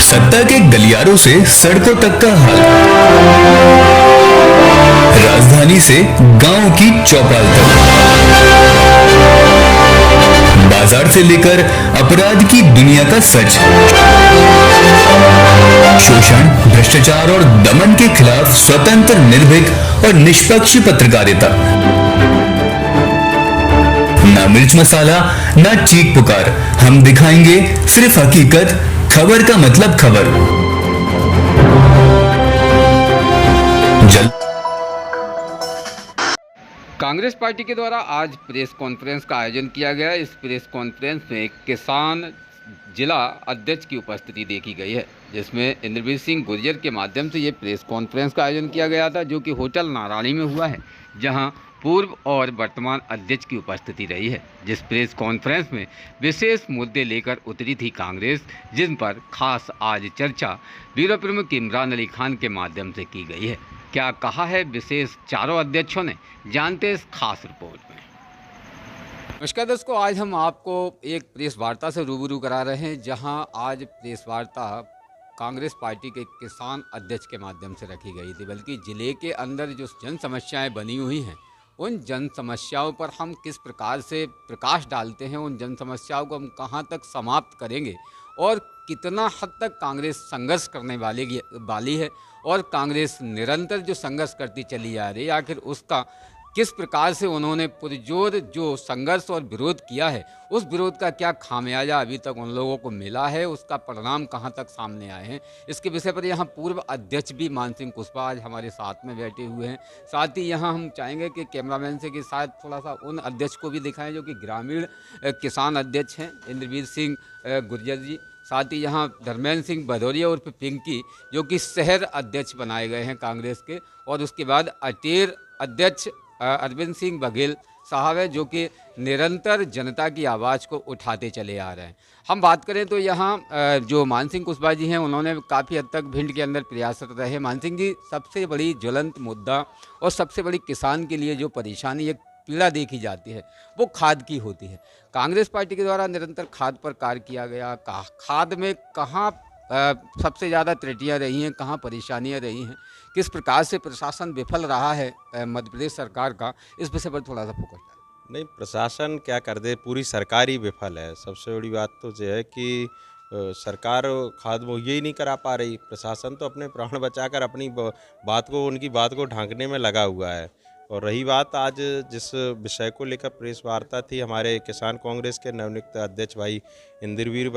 सत्ता के गलियारों से सड़कों तक का हाल, राजधानी से गांव की चौपाल तक, बाजार से लेकर अपराध की दुनिया का सच, शोषण, भ्रष्टाचार और दमन के खिलाफ स्वतंत्र, निर्भीक और निष्पक्ष पत्रकारिता। ना मिर्च मसाला, ना चीख पुकार, हम दिखाएंगे सिर्फ हकीकत, खबर का मतलब खबर। कांग्रेस पार्टी के द्वारा आज प्रेस कॉन्फ्रेंस का आयोजन किया गया। इस प्रेस कॉन्फ्रेंस में किसान जिला अध्यक्ष की उपस्थिति देखी गई है, जिसमें इंद्रवीर सिंह गुर्जर के माध्यम से ये प्रेस कॉन्फ्रेंस का आयोजन किया गया था, जो कि होटल नारायणी में हुआ है, जहां पूर्व और वर्तमान अध्यक्ष की उपस्थिति रही है। जिस प्रेस कॉन्फ्रेंस में विशेष मुद्दे लेकर उतरी थी कांग्रेस, जिन पर खास आज चर्चा ब्यूरो प्रमुख इमरान अली खान के माध्यम से की गई है। क्या कहा है विशेष चारों अध्यक्षों ने, जानते इस खास रिपोर्ट में। नमस्कार दोस्तों, आज हम आपको एक प्रेस वार्ता से रूबरू करा रहे हैं, जहां आज प्रेस वार्ता कांग्रेस पार्टी के किसान अध्यक्ष के माध्यम से रखी गई थी। बल्कि ज़िले के अंदर जो जन समस्याएं बनी हुई हैं, उन जन समस्याओं पर हम किस प्रकार से प्रकाश डालते हैं, उन जन समस्याओं को हम कहां तक समाप्त करेंगे और कितना हद तक कांग्रेस संघर्ष करने वाली है और कांग्रेस निरंतर जो संघर्ष करती चली आ रही है, आखिर उसका किस प्रकार से उन्होंने पुरजोर जो संघर्ष और विरोध किया है, उस विरोध का क्या खामियाजा अभी तक उन लोगों को मिला है, उसका परिणाम कहां तक सामने आए हैं। इसके विषय पर यहाँ पूर्व अध्यक्ष भी मान सिंह कुशवाहा आज हमारे साथ में बैठे हुए हैं। साथ ही यहाँ हम चाहेंगे कि कैमरामैन से कि शायद थोड़ा सा उन अध्यक्ष को भी दिखाएं जो कि ग्रामीण किसान अध्यक्ष हैं, इंद्रवीर सिंह गुर्जर जी। साथ ही यहाँ धर्मेंद्र सिंह भदौरिया उर्फ पिंकी, जो कि शहर अध्यक्ष बनाए गए हैं कांग्रेस के, और उसके बाद अटेर अध्यक्ष अरविंद सिंह बघेल साहब है, जो कि निरंतर जनता की आवाज़ को उठाते चले आ रहे हैं। हम बात करें तो यहाँ जो मान सिंह कुशवाहा जी हैं, उन्होंने काफ़ी हद तक भिंड के अंदर प्रयासरत रहे। मान सिंह जी, सबसे बड़ी ज्वलंत मुद्दा और सबसे बड़ी किसान के लिए जो परेशानी, एक पीड़ा देखी जाती है, वो खाद की होती है। कांग्रेस पार्टी के द्वारा निरंतर खाद पर कार्य किया गया। खाद में कहाँ सबसे ज़्यादा त्रुटियाँ रही हैं, कहाँ परेशानियाँ रही हैं, किस प्रकार से प्रशासन विफल रहा है मध्य प्रदेश सरकार का, इस विषय पर थोड़ा सा फोकस डालें। नहीं, प्रशासन क्या कर दे, पूरी सरकार ही विफल है। सबसे बड़ी बात तो ये है कि सरकार खाद मुहैया ही नहीं करा पा रही। प्रशासन तो अपने प्राण बचाकर अपनी बात को, उनकी बात को ढांकने में लगा हुआ है। और रही बात आज जिस विषय को लेकर प्रेस वार्ता थी, हमारे किसान कांग्रेस के नवनियुक्त अध्यक्ष भाई इंद्रवीर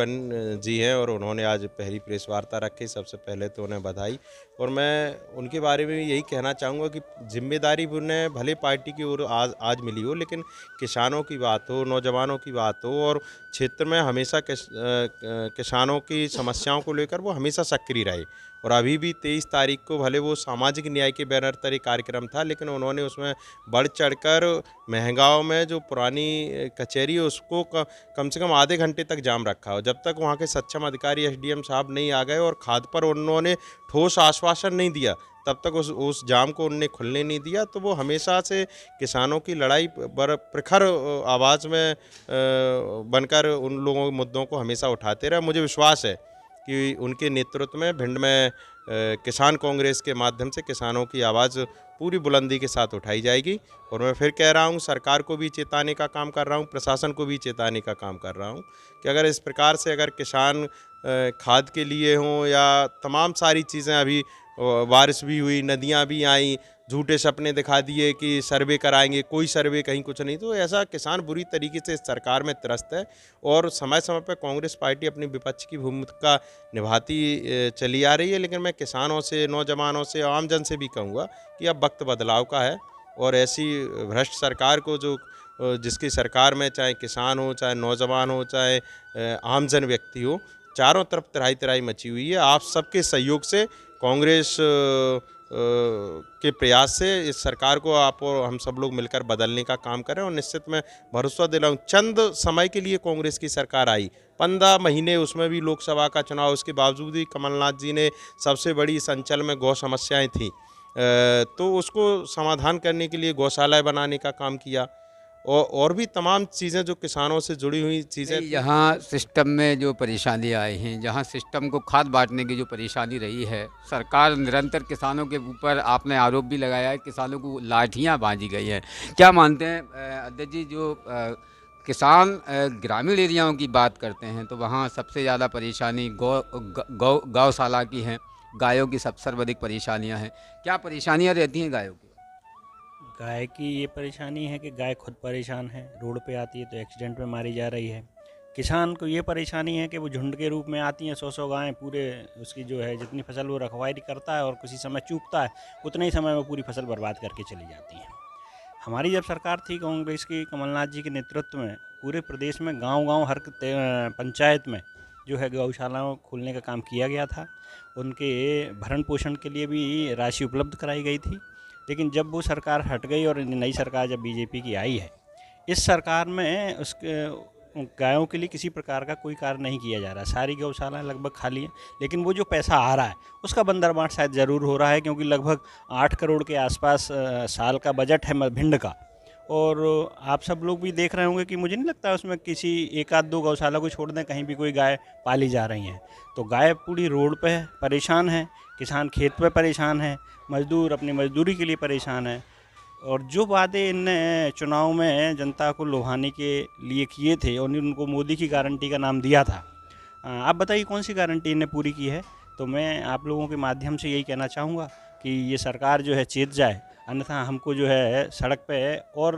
जी हैं, और उन्होंने आज पहली प्रेस वार्ता रखी। सबसे पहले तो उन्हें बधाई, और मैं उनके बारे में यही कहना चाहूँगा कि जिम्मेदारी उन्हें भले पार्टी की ओर आज मिली हो, लेकिन किसानों की बात हो, नौजवानों की बात हो, और क्षेत्र में हमेशा किसानों की समस्याओं को लेकर वो हमेशा सक्रिय रहे। और अभी भी 23 तारीख को भले वो सामाजिक न्याय के बैनर तले कार्यक्रम था, लेकिन उन्होंने उसमें बढ़ चढ़कर महंगाओं में जो पुरानी कचहरी है उसको कम से कम आधे घंटे तक जाम रखा। और जब तक वहाँ के सक्षम अधिकारी एसडीएम साहब नहीं आ गए और खाद पर उन्होंने ठोस आश्वासन नहीं दिया, तब तक उस जाम को उनने खुलने नहीं दिया। तो वो हमेशा से किसानों की लड़ाई पर प्रखर आवाज़ में बनकर उन लोगों के मुद्दों को हमेशा उठाते रहे। मुझे विश्वास है कि उनके नेतृत्व में भिंड में किसान कांग्रेस के माध्यम से किसानों की आवाज़ पूरी बुलंदी के साथ उठाई जाएगी। और मैं फिर कह रहा हूँ, सरकार को भी चेताने का काम कर रहा हूँ, प्रशासन को भी चेताने का काम कर रहा हूँ कि अगर इस प्रकार से अगर किसान खाद के लिए हों या तमाम सारी चीज़ें, अभी बारिश भी हुई, नदियाँ भी आईं, झूठे सपने दिखा दिए कि सर्वे कराएंगे, कोई सर्वे कहीं कुछ नहीं, तो ऐसा किसान बुरी तरीके से इस सरकार में त्रस्त है। और समय समय पर कांग्रेस पार्टी अपनी विपक्ष की भूमिका निभाती चली आ रही है, लेकिन मैं किसानों से, नौजवानों से, आम जन से भी कहूँगा कि अब वक्त बदलाव का है। और ऐसी भ्रष्ट सरकार को, जो जिसकी सरकार में चाहे किसान हो, चाहे नौजवान हो, चाहे आमजन व्यक्ति हो, चारों तरफ तराई तराई मची हुई है। आप सबके सहयोग से, कांग्रेस के प्रयास से इस सरकार को आप और हम सब लोग मिलकर बदलने का काम करें। और निश्चित मैं भरोसा दिलाऊं, चंद समय के लिए कांग्रेस की सरकार आई, 15 महीने, उसमें भी लोकसभा का चुनाव, उसके बावजूद भी कमलनाथ जी ने सबसे बड़ी इस अंचल में गौ समस्याएं थी, तो उसको समाधान करने के लिए गौशालाएँ बनाने का काम किया। और भी तमाम चीज़ें जो किसानों से जुड़ी हुई चीज़ें थी। यहाँ सिस्टम में जो परेशानी आई हैं, जहाँ सिस्टम को खाद बांटने की जो परेशानी रही है, सरकार निरंतर किसानों के ऊपर, आपने आरोप भी लगाया है, किसानों को लाठियाँ बांधी गई हैं। क्या मानते हैं अध्यक्ष जी, जो किसान ग्रामीण एरियाओं की बात करते हैं तो वहाँ सबसे ज़्यादा परेशानी गौशाला की है, गायों की सबसे सर्वाधिक परेशानियाँ हैं। क्या परेशानियाँ रहती हैं गायों की? गाय की ये परेशानी है कि गाय खुद परेशान है, रोड पे आती है तो एक्सीडेंट में मारी जा रही है। किसान को ये परेशानी है कि वो झुंड के रूप में आती हैं 100-100 गायें, पूरे उसकी जो है जितनी फसल वो रखवाली करता है और किसी समय चूकता है, उतने ही समय में पूरी फसल बर्बाद करके चली जाती हैं। हमारी जब सरकार थी कांग्रेस की, कमलनाथ जी के नेतृत्व में, पूरे प्रदेश में गांव-गांव हर पंचायत में जो है गौशालाओं खोलने का काम किया गया था। उनके भरण पोषण के लिए भी राशि उपलब्ध कराई गई थी। लेकिन जब वो सरकार हट गई और नई सरकार जब बीजेपी की आई है, इस सरकार में उसके गायों के लिए किसी प्रकार का कोई कार्य नहीं किया जा रहा। सारी गौशालाएं लगभग खाली हैं, लेकिन वो जो पैसा आ रहा है उसका बंदरबांट शायद ज़रूर हो रहा है, क्योंकि लगभग 8 करोड़ के आसपास साल का बजट है भिंड का। और आप सब लोग भी देख रहे होंगे कि मुझे नहीं लगता उसमें किसी एक आध दो गौशाला को छोड़ दें कहीं भी कोई गाय पाली जा रही हैं। तो गाय पूरी रोड पे परेशान है, किसान खेत पे परेशान है, मज़दूर अपनी मज़दूरी के लिए परेशान है। और जो वादे इनने चुनाव में जनता को लुभाने के लिए किए थे और उनको मोदी की गारंटी का नाम दिया था, आप बताइए कौन सी गारंटी इन्हें पूरी की है? तो मैं आप लोगों के माध्यम से यही कहना चाहूँगा कि ये सरकार जो है चेत जाए, अन्यथा हमको जो है सड़क पे और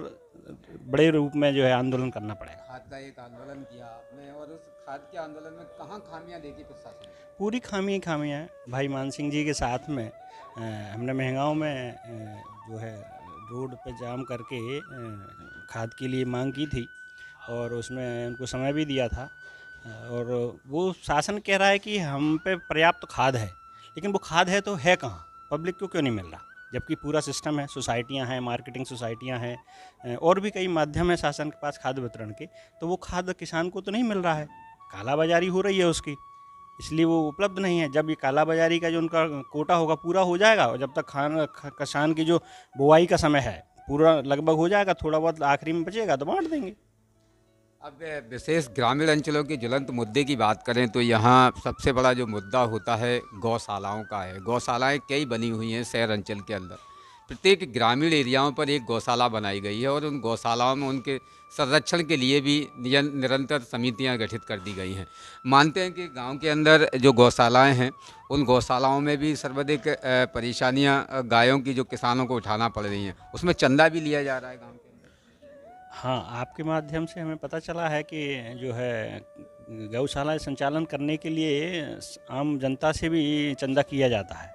बड़े रूप में जो है आंदोलन करना पड़ेगा। खाद का एक आंदोलन किया आपने, और उस खाद के आंदोलन में कहाँ खामियां देखी प्रशासन ने? पूरी खामियाँ हैं। भाई मान सिंह जी के साथ में हमने महंगाओं में जो है रोड पे जाम करके खाद के लिए मांग की थी और उसमें उनको समय भी दिया था। और वो शासन कह रहा है कि हम पे पर्याप्त खाद है, लेकिन वो खाद है तो है कहाँ? पब्लिक को क्यों नहीं मिल रहा? जबकि पूरा सिस्टम है, सोसाइटियाँ हैं, मार्केटिंग सोसाइटियाँ हैं, और भी कई माध्यम है शासन के पास खाद वितरण के, तो वो खाद किसान को तो नहीं मिल रहा है। कालाबाजारी हो रही है उसकी, इसलिए वो उपलब्ध नहीं है। जब ये कालाबाजारी का जो उनका कोटा होगा पूरा हो जाएगा, और जब तक किसान की जो बुआई का समय है पूरा लगभग हो जाएगा, थोड़ा बहुत आखिरी में बचेगा तो बांट देंगे। अब विशेष ग्रामीण अंचलों के ज्वलंत मुद्दे की बात करें तो यहाँ सबसे बड़ा जो मुद्दा होता है गौशालाओं का है। गौशालाएं कई बनी हुई हैं शहर अंचल के अंदर। प्रत्येक ग्रामीण एरियाओं पर एक गौशाला बनाई गई है और उन गौशालाओं में उनके संरक्षण के लिए भी निरंतर समितियां गठित कर दी गई हैं। मानते हैं कि गांव के अंदर जो गौशालाएं हैं, उन गौशालाओं में भी सर्वाधिक परेशानियां गायों की जो किसानों को उठाना पड़ रही हैं, उसमें चंदा भी लिया जा रहा है गाँव के अंदर। हाँ, आपके माध्यम से हमें पता चला है कि जो है गौशाला संचालन करने के लिए आम जनता से भी चंदा किया जाता है।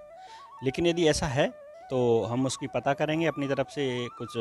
लेकिन यदि ऐसा है तो हम उसकी पता करेंगे, अपनी तरफ से कुछ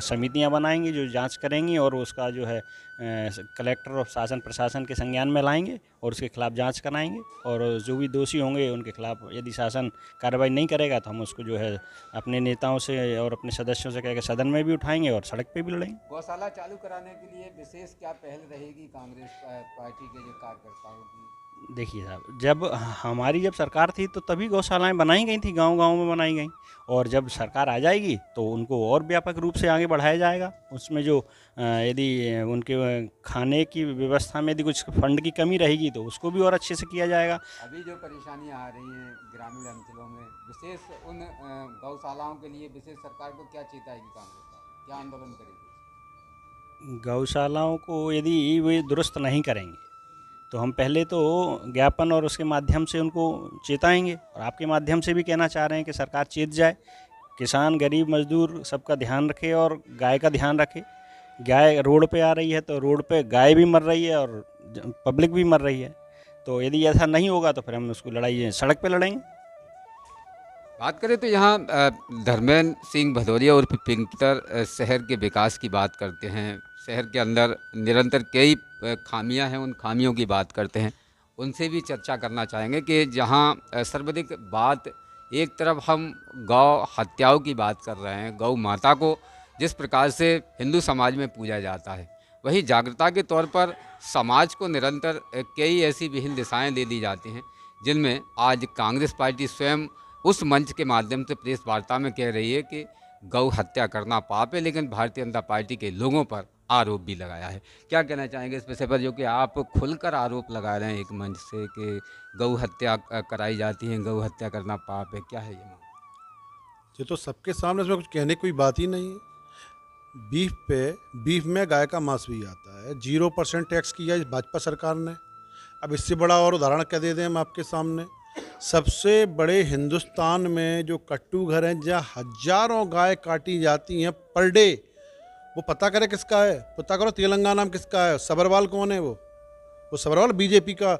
समितियां बनाएंगे जो जांच करेंगी और उसका जो है कलेक्टर और शासन प्रशासन के संज्ञान में लाएंगे और उसके खिलाफ जांच कराएंगे। और जो भी दोषी होंगे उनके खिलाफ यदि शासन कार्रवाई नहीं करेगा तो हम उसको जो है अपने नेताओं से और अपने सदस्यों से कहकर सदन में भी उठाएंगे और सड़क पे भी लड़ेंगे। गौशाला चालू कराने के लिए विशेष क्या पहल रहेगी कांग्रेस पार्टी के जो कार्यकर्ताओं की? देखिए साहब, जब सरकार थी तो तभी गौशालाएं बनाई गई थी, गांव-गांव में बनाई गई। और जब सरकार आ जाएगी तो उनको और व्यापक रूप से आगे बढ़ाया जाएगा। उसमें जो यदि उनके खाने की व्यवस्था में यदि कुछ फंड की कमी रहेगी तो उसको भी और अच्छे से किया जाएगा। अभी जो परेशानियां आ रही हैं ग्रामीण अंचलों में, विशेष उन गौशालाओं के लिए विशेष सरकार को क्या चेताएगी कांग्रेस? क्या आंदोलन करेगी? गौशालाओं को यदि वे दुरुस्त नहीं करेंगे तो हम पहले तो ज्ञापन और उसके माध्यम से उनको चेताएंगे, और आपके माध्यम से भी कहना चाह रहे हैं कि सरकार चेत जाए, किसान गरीब मजदूर सबका ध्यान रखे और गाय का ध्यान रखे। गाय रोड पे आ रही है तो रोड पे गाय भी मर रही है और पब्लिक भी मर रही है। तो यदि ऐसा नहीं होगा तो फिर हम उसको लड़ाई सड़क पे लड़ेंगे। बात करें तो यहाँ धर्मेंद्र सिंह भदौरिया और पिंकर शहर के विकास की बात करते हैं। शहर के अंदर निरंतर कई खामियां हैं, उन खामियों की बात करते हैं। उनसे भी चर्चा करना चाहेंगे कि जहाँ सर्वाधिक बात, एक तरफ हम गौ हत्याओं की बात कर रहे हैं, गौ माता को जिस प्रकार से हिंदू समाज में पूजा जाता है, वहीं जागरूकता के तौर पर समाज को निरंतर कई ऐसी विभिन्न दिशाएं दे दी जाती हैं, जिनमें आज कांग्रेस पार्टी स्वयं उस मंच के माध्यम से प्रेस वार्ता में कह रही है कि गौ हत्या करना पाप है, लेकिन भारतीय जनता पार्टी के लोगों पर आरोप भी लगाया है। क्या कहना चाहेंगे इस विषय पर, जो कि आप खुलकर आरोप लगा रहे हैं एक मंच से कि गौ हत्या कराई जाती है, गौ हत्या करना पाप है, क्या है ये मामला? ये तो सबके सामने, इसमें कुछ कहने की कोई बात ही नहीं है। बीफ में गाय का मांस भी आता है। 0% टैक्स किया इस भाजपा सरकार ने। अब इससे बड़ा और उदाहरण क्या दे दें हम आपके सामने। सबसे बड़े हिंदुस्तान में जो कट्टू घर हैं, जहाँ हजारों गाय काटी जाती हैं पर डे, वो पता करे किसका है, पता करो तेलंगाना में किसका है। सबरवाल कौन है? वो सबरवाल बीजेपी का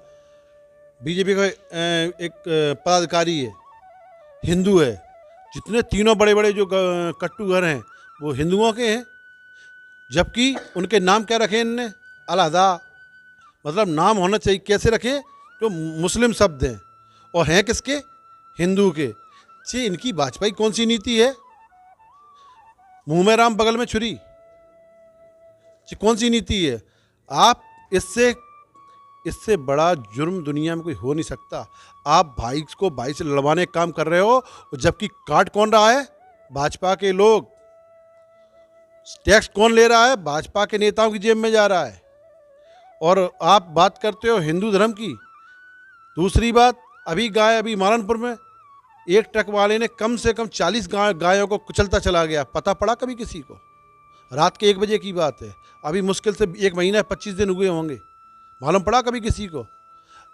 एक पदाधिकारी है, हिंदू है। जितने तीनों बड़े बड़े जो कट्टू घर हैं वो हिंदुओं के हैं, जबकि उनके नाम क्या रखे इनने? अलहदा, मतलब नाम होना चाहिए कैसे रखें जो मुस्लिम शब्द हैं और हैं किसके? हिंदू के। जी, इनकी भाजपा की कौन सी नीति है? मुंह में राम बगल में छुरी, जी कौन सी नीति है? आप इससे बड़ा जुर्म दुनिया में कोई हो नहीं सकता। आप भाई को भाई से लड़वाने का काम कर रहे हो, जबकि काट कौन रहा है? भाजपा के लोग। टैक्स कौन ले रहा है? भाजपा के नेताओं की जेब में जा रहा है। और आप बात करते हो हिंदू धर्म की। दूसरी बात, अभी मालनपुर में एक ट्रक वाले ने कम से कम 40 गायों को कुचलता चला गया। पता पड़ा कभी किसी को? रात के 1 बजे की बात है। अभी मुश्किल से 1 महीना 25 दिन हुए होंगे। मालूम पड़ा कभी किसी को?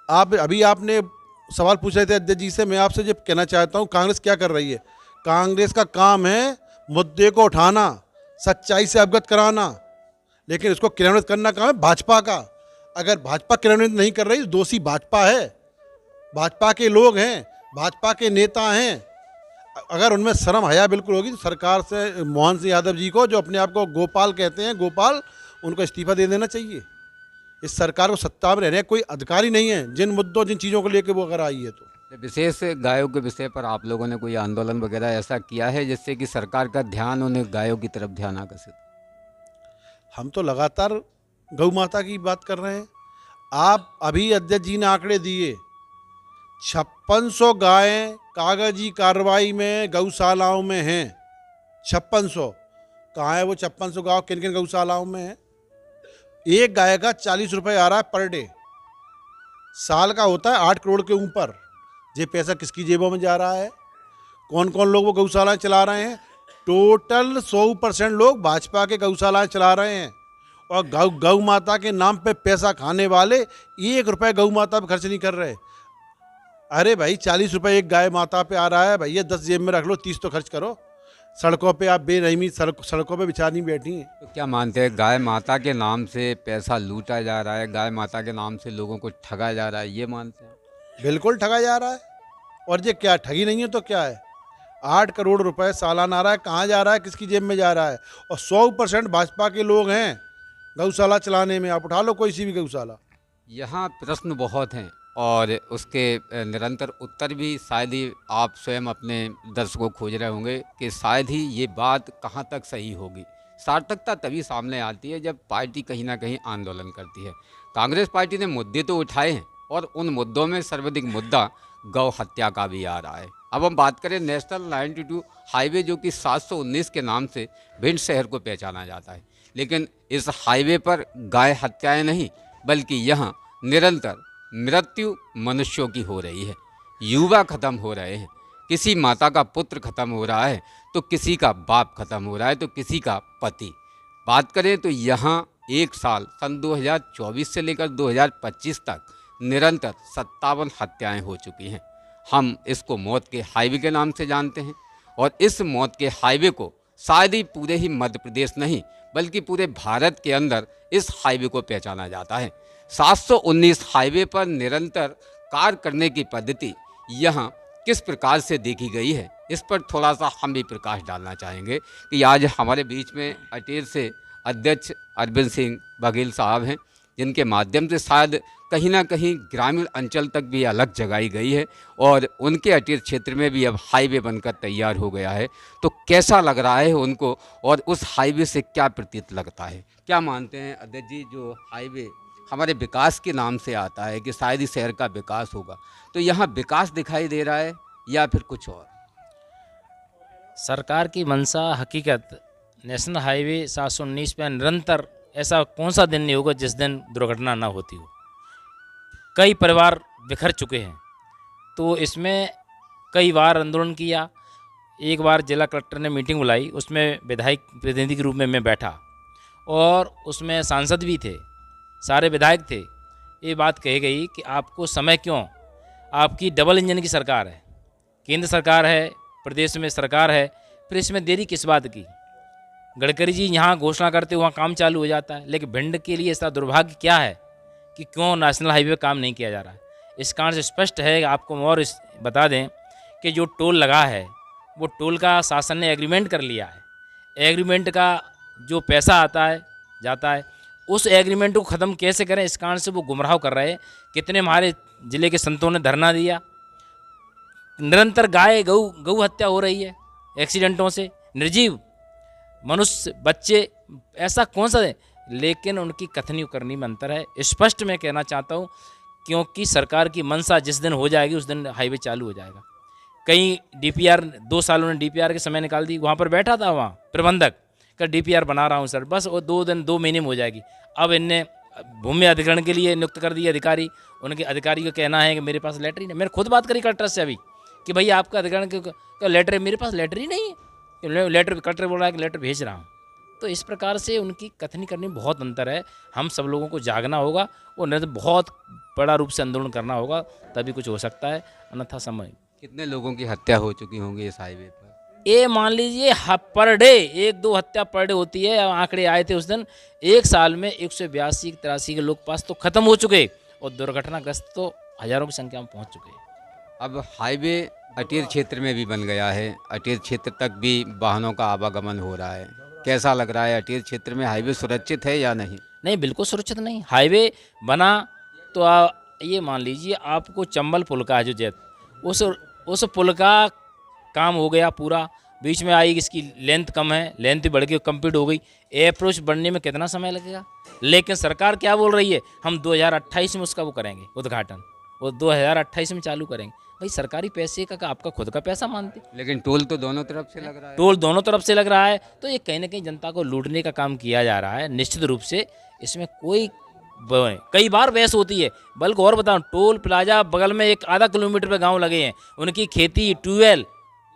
आपने सवाल पूछ रहे थे अध्यक्ष जी से। मैं आपसे ये कहना चाहता हूँ, कांग्रेस क्या कर रही है? कांग्रेस का काम है मुद्दे को उठाना, सच्चाई से अवगत कराना, लेकिन इसको क्रियान्वित करना काम है भाजपा का। अगर भाजपा क्रियान्वित नहीं कर रही तो दोषी भाजपा है, भाजपा के लोग हैं, भाजपा के नेता हैं। अगर उनमें शर्म हया बिल्कुल होगी तो सरकार से मोहन सिंह यादव जी को, जो अपने आप को गोपाल कहते हैं, गोपाल, उनको इस्तीफा दे देना चाहिए। इस सरकार को सत्ता में रहने का कोई अधिकार ही नहीं है, जिन मुद्दों जिन चीज़ों को लेकर वो अगर आई है तो। विशेष गायों के विषय पर आप लोगों ने कोई आंदोलन वगैरह ऐसा किया है जिससे कि सरकार का ध्यान उन्हें गायों की तरफ ध्यान आकर्षित? हम तो लगातार गौ माता की बात कर रहे हैं। आप अभी अध्यक्ष जी ने आंकड़े दिए, 5600 गायें कागजी कार्रवाई में गौशालाओं में हैं। 5600 कहाँ है वो 5600 गाँव? किन किन गौशालाओं में है? एक गाय का 40 रुपये आ रहा है पर डे। साल का होता है 8 करोड़ के ऊपर। ये पैसा किसकी जेबों में जा रहा है? कौन कौन लोग वो गौशालाएं चला रहे हैं? टोटल 100% लोग भाजपा के गौशालाएं चला रहे हैं। और गौ माता के नाम पे पैसा खाने वाले 1 रुपये गौ माता पे खर्च नहीं कर रहे। अरे भाई, 40 रुपये एक गाय माता पे आ रहा है, भैया 10 जेब में रख लो, 30 तो खर्च करो। सड़कों पे आप बेरहमी सड़कों पे बिचार नहीं बैठी हैं। तो क्या मानते हैं, गाय माता के नाम से पैसा लूटा जा रहा है, गाय माता के नाम से लोगों को ठगा जा रहा है, ये मानते हैं? बिल्कुल ठगा जा रहा है। और ये क्या ठगी नहीं है तो क्या है? 8 करोड़ रुपए सालाना आ रहा है, कहाँ जा रहा है, किसकी जेब में जा रहा है? और 100% भाजपा के लोग हैं गौशाला चलाने में। आप उठा लो कोई सी भी गौशाला। यहाँ प्रश्न बहुत हैं और उसके निरंतर उत्तर भी शायद ही आप स्वयं अपने दर्शकों को खोज रहे होंगे कि शायद ही ये बात कहाँ तक सही होगी। सार्थकता तभी सामने आती है जब पार्टी कहीं ना कहीं आंदोलन करती है। कांग्रेस पार्टी ने मुद्दे तो उठाए हैं और उन मुद्दों में सर्वाधिक मुद्दा गौ हत्या का भी आ रहा है। अब हम बात करें नेशनल 92 हाईवे, जो कि 719 के नाम से भिंड शहर को पहचाना जाता है, लेकिन इस हाईवे पर गाय हत्याएं नहीं बल्कि यहाँ निरंतर मृत्यु मनुष्यों की हो रही है। युवा खत्म हो रहे हैं, किसी माता का पुत्र खत्म हो रहा है तो किसी का बाप खत्म हो रहा है तो किसी का पति। बात करें तो यहाँ एक साल सन 2024 से लेकर 2025 तक निरंतर 57 हत्याएं हो चुकी हैं। हम इसको मौत के हाईवे के नाम से जानते हैं और इस मौत के हाईवे को शायद ही पूरे ही मध्य प्रदेश नहीं बल्कि पूरे भारत के अंदर इस हाईवे को पहचाना जाता है। 719 हाईवे पर निरंतर कार करने की पद्धति यहाँ किस प्रकार से देखी गई है, इस पर थोड़ा सा हम भी प्रकाश डालना चाहेंगे कि आज हमारे बीच में अटेर से अध्यक्ष अरविंद सिंह बघेल साहब हैं, जिनके माध्यम से शायद कहीं ना कहीं ग्रामीण अंचल तक भी अलग जगाई गई है और उनके अटेर क्षेत्र में भी अब हाईवे बनकर तैयार हो गया है। तो कैसा लग रहा है उनको और उस हाईवे से क्या प्रतीत लगता है? क्या मानते हैं अध्यक्ष जी, जो हाईवे हमारे विकास के नाम से आता है कि शायद ही शहर का विकास होगा, तो यहाँ विकास दिखाई दे रहा है या फिर कुछ और? सरकार की मंशा हकीकत नेशनल हाईवे 719 पर निरंतर ऐसा कौन सा दिन नहीं होगा जिस दिन दुर्घटना ना होती हो। कई परिवार बिखर चुके हैं, तो इसमें कई बार आंदोलन किया। एक बार जिला कलेक्टर ने मीटिंग बुलाई, उसमें विधायक प्रतिनिधि के रूप में मैं बैठा और उसमें सांसद भी थे, सारे विधायक थे। ये बात कही गई कि आपको समय क्यों, आपकी डबल इंजन की सरकार है, केंद्र सरकार है, प्रदेश में सरकार है, फिर इसमें देरी किस बात की। गडकरी जी यहाँ घोषणा करते वहाँ काम चालू हो जाता है, लेकिन भिंड के लिए इसका दुर्भाग्य क्या है कि क्यों नेशनल हाईवे पर काम नहीं किया जा रहा है। इस कारण से स्पष्ट है, आपको और बता दें कि जो टोल लगा है वो टोल का शासन ने एग्रीमेंट कर लिया है। एग्रीमेंट का जो पैसा आता है जाता है, उस एग्रीमेंट को ख़त्म कैसे करें, इस कारण से वो गुमराह कर रहे हैं। कितने हमारे ज़िले के संतों ने धरना दिया। निरंतर गाय गऊ हत्या हो रही है एक्सीडेंटों से, निर्जीव मनुष्य बच्चे, ऐसा कौन सा है, लेकिन उनकी कथनी करनी में अंतर है। स्पष्ट मैं कहना चाहता हूँ, क्योंकि सरकार की मंशा जिस दिन हो जाएगी उस दिन हाईवे चालू हो जाएगा। कई DPR 2 सालों ने DPR के समय निकाल दी, वहाँ पर बैठा था वहाँ प्रबंधक का DPR बना रहा हूँ सर, बस वो 2 महीने में हो जाएगी। अब इनने भूमि अधिग्रहण के लिए नियुक्त कर दिए अधिकारी, उनके अधिकारी का कहना है कि मेरे पास लेटर ही नहीं। मैंने खुद बात करी कलेक्टर से अभी कि भाई आपका अधिग्रहण का लेटर है, मेरे पास लेटर ही नहीं है। लेटर कलेक्टर बोल रहा है कि लेटर भेज रहा हूँ। तो इस प्रकार से उनकी कथनी करने में बहुत अंतर है। हम सब लोगों को जागना होगा और नहीं तो बहुत बड़ा रूप से आंदोलन करना होगा, तभी कुछ हो सकता है, अन्यथा समय। कितने लोगों की हत्या हो चुकी होंगी इस हाईवे पर? ये मान लीजिए पर डे 1-2 हत्या पर डे होती है। आंकड़े आए थे उस दिन, एक साल में 182-83 के लोग पास तो खत्म हो चुके और दुर्घटनाग्रस्त तो हजारों की संख्या में पहुंच चुके हैं। अब हाईवे अटेर क्षेत्र में भी बन गया है, अटेर क्षेत्र तक भी वाहनों का आवागमन हो रहा है। कैसा लग रहा है, अटेर क्षेत्र में हाईवे सुरक्षित है या नहीं? नहीं, बिल्कुल सुरक्षित नहीं। हाईवे बना तो ये मान लीजिए आपको चंबल पुल का है जो जेत, उस पुल का काम हो गया पूरा। बीच में आई इसकी लेंथ कम है, लेंथ बढ़ के कंप्लीट हो गई। अप्रोच बनने में कितना समय लगेगा, लेकिन सरकार क्या बोल रही है, हम 2028 में उसका वो करेंगे उद्घाटन, वो 2028 में चालू करेंगे। भाई सरकारी पैसे का आपका खुद का पैसा मानते, लेकिन टोल तो दोनों तरफ से लग रहा है। टोल दोनों तरफ से लग रहा है, तो ये कहीं ना कहीं जनता को लूटने का काम किया जा रहा है। निश्चित रूप से इसमें कोई कई बार बहस होती है। बल्कि और बताऊं, टोल प्लाजा बगल में एक आधा किलोमीटर पे गांव लगे हैं, उनकी खेती ट्यूबवेल,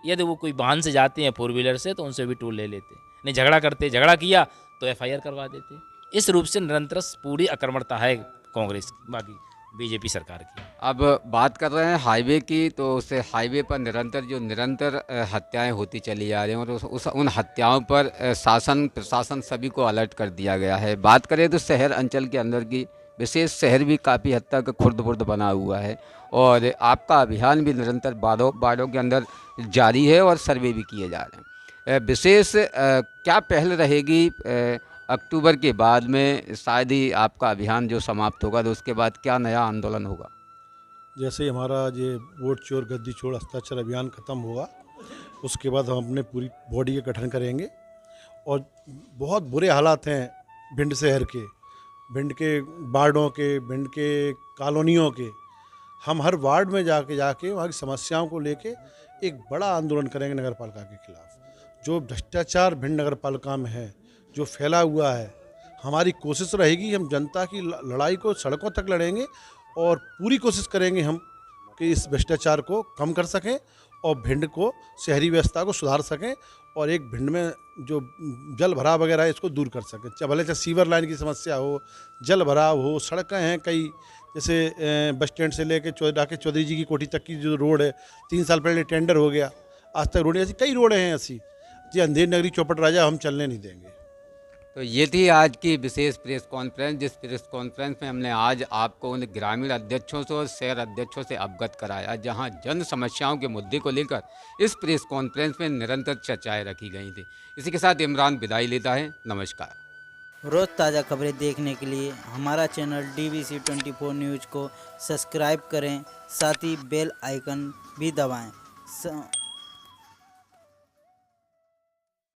यदि वो कोई वाहन से जाते हैं 4 व्हीलर से तो उनसे भी टोल ले लेते, नहीं झगड़ा करते, झगड़ा किया तो FIR करवा देते। इस रूप से निरंतर पूरी आक्रमणता है कांग्रेस बाकी BJP सरकार की। अब बात कर रहे हैं हाईवे की, तो उस हाईवे पर निरंतर हत्याएं होती चली जा रही हैं और उन हत्याओं पर शासन प्रशासन सभी को अलर्ट कर दिया गया है। बात करें तो शहर अंचल के अंदर की विशेष शहर भी काफ़ी हद तक खुर्द-बुर्द बना हुआ है और आपका अभियान भी निरंतर वार्डों के अंदर जारी है और सर्वे भी किए जा रहे हैं। विशेष क्या पहल रहेगी अक्टूबर के बाद में, शायद ही आपका अभियान जो समाप्त होगा तो उसके बाद क्या नया आंदोलन होगा? जैसे ही हमारा ये वोट चोर गद्दी छोड़ हस्ताक्षर अभियान ख़त्म होगा, उसके बाद हम अपने पूरी बॉडी का गठन करेंगे। और बहुत बुरे हालात हैं भिंड शहर के, भिंड के वार्डों के, भिंड के कॉलोनियों के। हम हर वार्ड में जाके वहाँ की समस्याओं को लेके एक बड़ा आंदोलन करेंगे नगर पालिका के खिलाफ। जो भ्रष्टाचार भिंड नगर पालिका में है, जो फैला हुआ है, हमारी कोशिश रहेगी हम जनता की लड़ाई को सड़कों तक लड़ेंगे और पूरी कोशिश करेंगे हम कि इस भ्रष्टाचार को कम कर सकें और भिंड को शहरी व्यवस्था को सुधार सकें और एक भिंड में जो जल भराव वगैरह है इसको दूर कर सकें। चाहे सीवर लाइन की समस्या हो, जल भराव हो, सड़कें हैं कई, जैसे बस स्टैंड से लेकर डाके चौधरी जी की कोठी तक की जो रोड है, 3 साल पहले टेंडर हो गया, आज तक रोड ऐसी कई रोडें हैं ऐसी जी अंधेर नगरी चौपट राजा हम चलने नहीं देंगे। तो ये थी आज की विशेष प्रेस कॉन्फ्रेंस, जिस प्रेस कॉन्फ्रेंस में हमने आज आपको उन ग्रामीण अध्यक्षों से और शहर अध्यक्षों से अवगत कराया, जहां जन समस्याओं के मुद्दे को लेकर इस प्रेस कॉन्फ्रेंस में निरंतर चर्चाएं रखी गई थी। इसी के साथ इमरान विदाई लेता है। नमस्कार। रोज़ ताज़ा खबरें देखने के लिए हमारा चैनल DVC 24 न्यूज़ को सब्सक्राइब करें, साथ ही बेल आइकन भी दबाएं।